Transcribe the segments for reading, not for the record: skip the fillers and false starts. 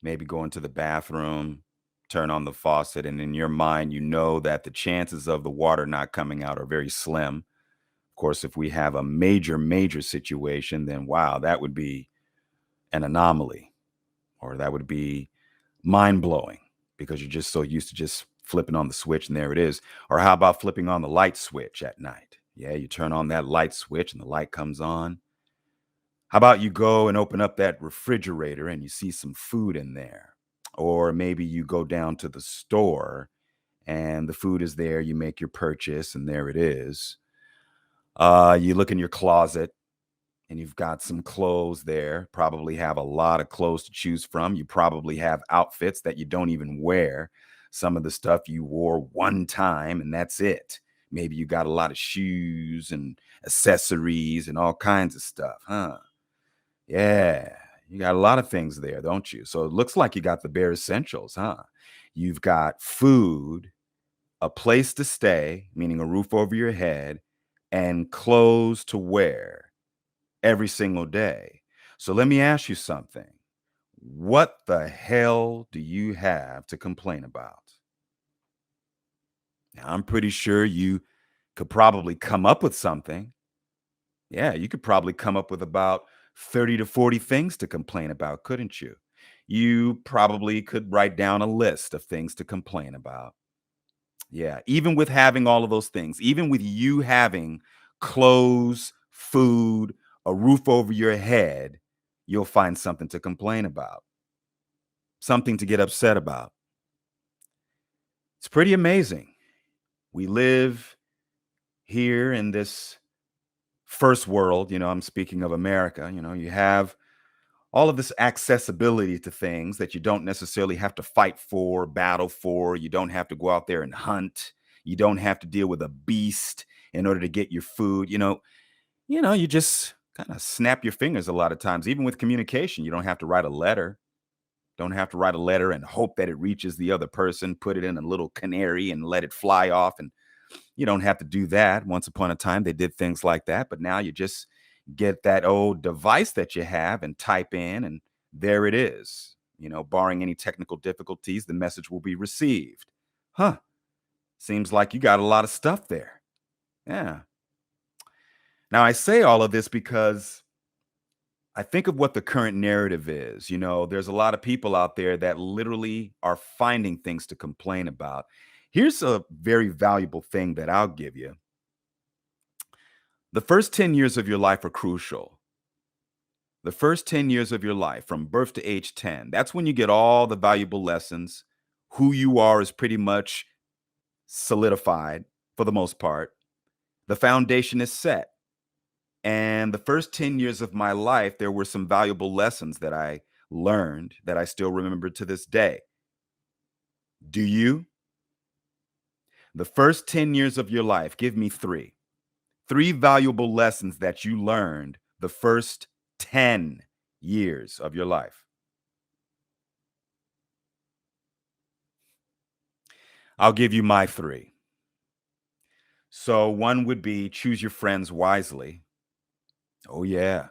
maybe go into the bathroom, turn on the faucet, and in your mind, you know that the chances of the water not coming out are very slim. Of course, if we have a major, major situation, then wow, that would be an anomaly, or that would be mind blowing because you're just so used to just flipping on the switch and there it is. Or how about flipping on the light switch at night? Yeah, you turn on that light switch and the light comes on. How about you go and open up that refrigerator and you see some food in there? Or maybe you go down to the store and the food is there, you make your purchase and there it is. You look in your closet and you've got some clothes there, probably have a lot of clothes to choose from. You probably have outfits that you don't even wear. Some of the stuff you wore one time and that's it. Maybe you got a lot of shoes and accessories and all kinds of stuff, huh? Yeah, you got a lot of things there, don't you? So it looks like you got the bare essentials, huh? You've got food, a place to stay, meaning a roof over your head, and clothes to wear every single day. So let me ask you something. What the hell do you have to complain about? Now, I'm pretty sure you could probably come up with something. Yeah, you could probably come up with about 30 to 40 things to complain about, couldn't you? You probably could write down a list of things to complain about. Yeah, even with having all of those things, even with you having clothes, food, a roof over your head, you'll find something to complain about, something to get upset about. It's pretty amazing. We live here in this first world, I'm speaking of America, you have all of this accessibility to things that you don't necessarily have to fight for, battle for. You don't have to go out there and hunt. You don't have to deal with a beast in order to get your food. You just kind of snap your fingers a lot of times. Even with communication, you don't have to write a letter. Don't have to write a letter and hope that it reaches the other person, put it in a little canary and let it fly off. And you don't have to do that. Once upon a time, they did things like that. But now you just get that old device that you have and type in, and there it is. Barring any technical difficulties, the message will be received. Huh. Seems like you got a lot of stuff there. Yeah. Now, I say all of this because I think of what the current narrative is. There's a lot of people out there that literally are finding things to complain about. Here's a very valuable thing that I'll give you. The first 10 years of your life are crucial. The first 10 years of your life, from birth to age 10, that's when you get all the valuable lessons. Who you are is pretty much solidified for the most part. The foundation is set. And the first 10 years of my life, there were some valuable lessons that I learned that I still remember to this day. Do you? The first 10 years of your life, give me three. Three valuable lessons that you learned the first 10 years of your life. I'll give you my three. So one would be choose your friends wisely. Oh, yeah.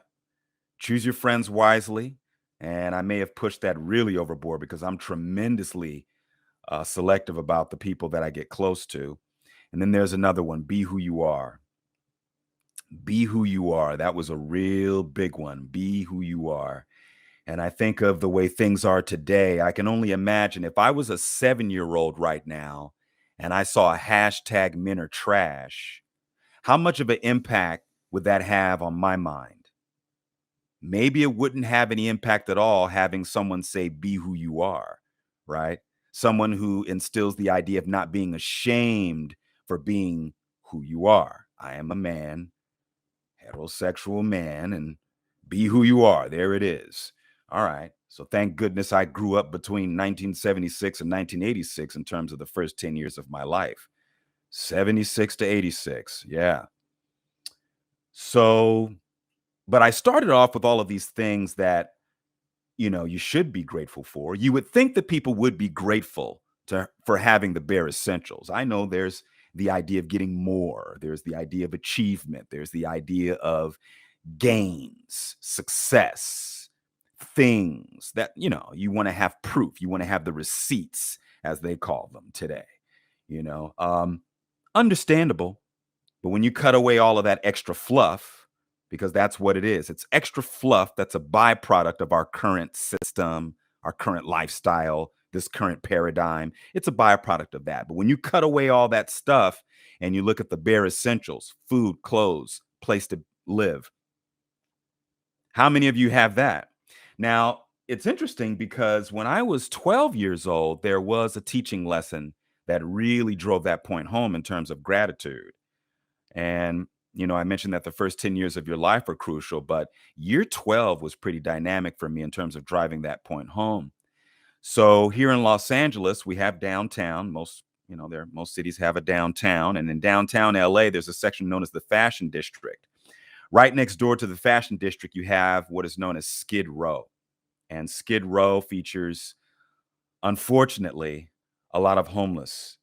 Choose your friends wisely. And I may have pushed that really overboard because I'm tremendously selective about the people that I get close to. And then there's another one, be who you are. Be who you are. That was a real big one. Be who you are. And I think of the way things are today. I can only imagine if I was a 7-year-old right now and I saw a hashtag men are trash, how much of an impact would that have on my mind? Maybe it wouldn't have any impact at all having someone say, be who you are, right? Someone who instills the idea of not being ashamed for being who you are. I am a man, heterosexual man, and be who you are. There it is. All right. So thank goodness I grew up between 1976 and 1986 in terms of the first 10 years of my life. 76 to 86. Yeah. So, but I started off with all of these things that, you should be grateful for. You would think that people would be grateful for having the bare essentials. I know there's the idea of getting more. There's the idea of achievement. There's the idea of gains, success, things that, you want to have proof. You want to have the receipts, as they call them today. You know, understandable. But when you cut away all of that extra fluff, because that's what it is, it's extra fluff that's a byproduct of our current system, our current lifestyle, this current paradigm. It's a byproduct of that. But when you cut away all that stuff and you look at the bare essentials, food, clothes, place to live, how many of you have that? Now, it's interesting because when I was 12 years old, there was a teaching lesson that really drove that point home in terms of gratitude. And, I mentioned that the first 10 years of your life are crucial, but year 12 was pretty dynamic for me in terms of driving that point home. So here in Los Angeles, we have downtown. Most cities have a downtown. And in downtown LA, there's a section known as the Fashion District. Right next door to the Fashion District, you have what is known as Skid Row. And Skid Row features, unfortunately, a lot of homeless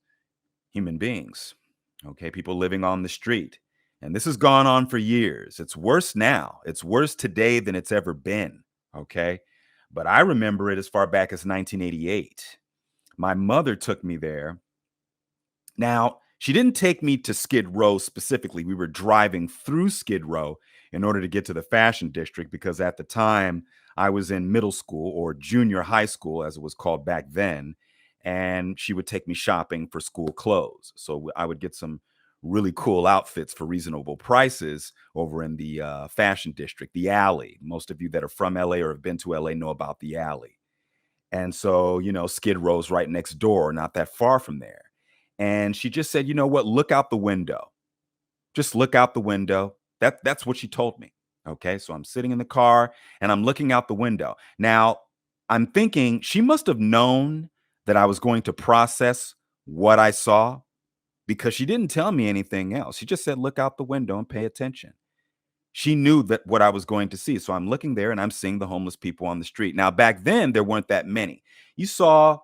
human beings. Okay, people living on the street. And this has gone on for years. It's worse now. It's worse today than it's ever been. Okay. But I remember it as far back as 1988. My mother took me there. Now, she didn't take me to Skid Row specifically. We were driving through Skid Row in order to get to the Fashion District because at the time I was in middle school, or junior high school as it was called back then. And she would take me shopping for school clothes. So I would get some really cool outfits for reasonable prices over in the Fashion District, the alley. Most of you that are from LA or have been to LA know about the alley. And so, Skid Row's right next door, not that far from there. And she just said, you know what, look out the window. Just look out the window. That's what she told me. Okay, so I'm sitting in the car and I'm looking out the window. Now, I'm thinking she must have known that I was going to process what I saw because she didn't tell me anything else. She just said, look out the window and pay attention. She knew that what I was going to see. So I'm looking there and I'm seeing the homeless people on the street. Now, back then, there weren't that many. You saw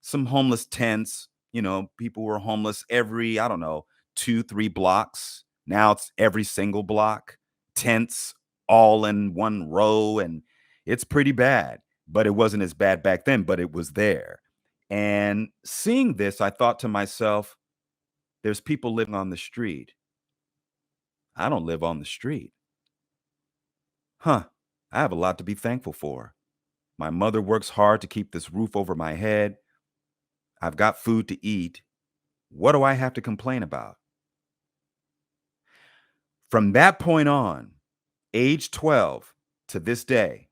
some homeless tents. People were homeless every, I don't know, 2, 3 blocks. Now it's every single block, tents all in one row. And it's pretty bad, but it wasn't as bad back then, but it was there. And seeing this, I thought to myself, there's people living on the street. I don't live on the street. Huh. I have a lot to be thankful for. My mother works hard to keep this roof over my head. I've got food to eat. What do I have to complain about? From that point on, age 12 to this day,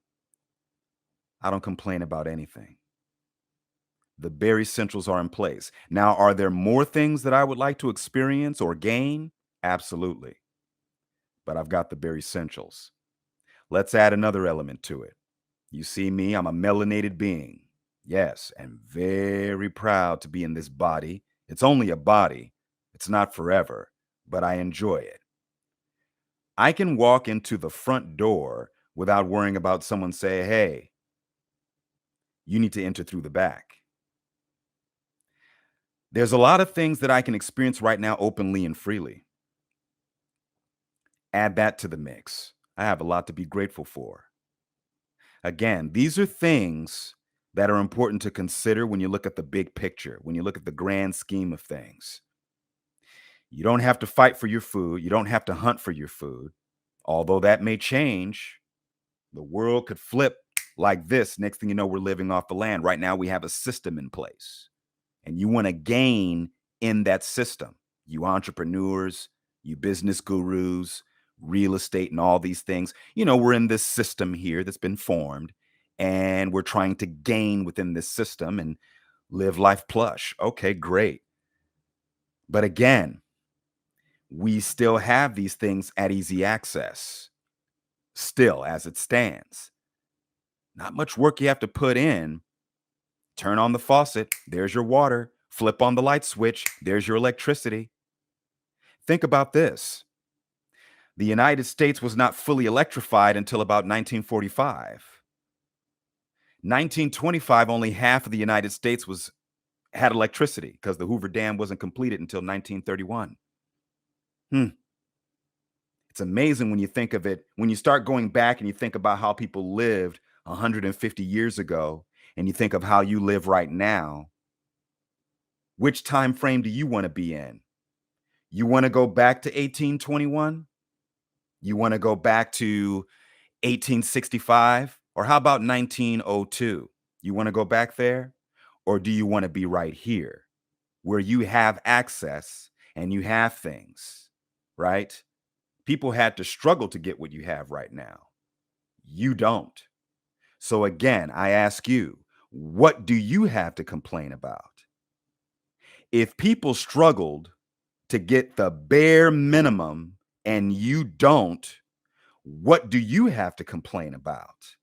I don't complain about anything. The bare essentials are in place. Now, are there more things that I would like to experience or gain? Absolutely. But I've got the bare essentials. Let's add another element to it. You see me, I'm a melanated being. Yes, and very proud to be in this body. It's only a body. It's not forever, but I enjoy it. I can walk into the front door without worrying about someone saying, hey, you need to enter through the back. There's a lot of things that I can experience right now openly and freely. Add that to the mix. I have a lot to be grateful for. Again, these are things that are important to consider when you look at the big picture, when you look at the grand scheme of things. You don't have to fight for your food. You don't have to hunt for your food. Although that may change, the world could flip like this. Next thing you know, we're living off the land. Right now, we have a system in place. And you want to gain in that system. You entrepreneurs, you business gurus, real estate and all these things. We're in this system here that's been formed. And we're trying to gain within this system and live life plush. Okay, great. But again, we still have these things at easy access, still as it stands. Not much work you have to put in. Turn on the faucet, there's your water. Flip on the light switch, there's your electricity. Think about this. The United States was not fully electrified until about 1945. 1925, only half of the United States had electricity because the Hoover Dam wasn't completed until 1931. It's amazing when you think of it, when you start going back and you think about how people lived 150 years ago and you think of how you live right now, which time frame do you want to be in? You want to go back to 1821? You want to go back to 1865? Or how about 1902? You want to go back there? Or do you want to be right here where you have access and you have things, right? People had to struggle to get what you have right now. You don't. So again, I ask you, what do you have to complain about? If people struggled to get the bare minimum and you don't, what do you have to complain about?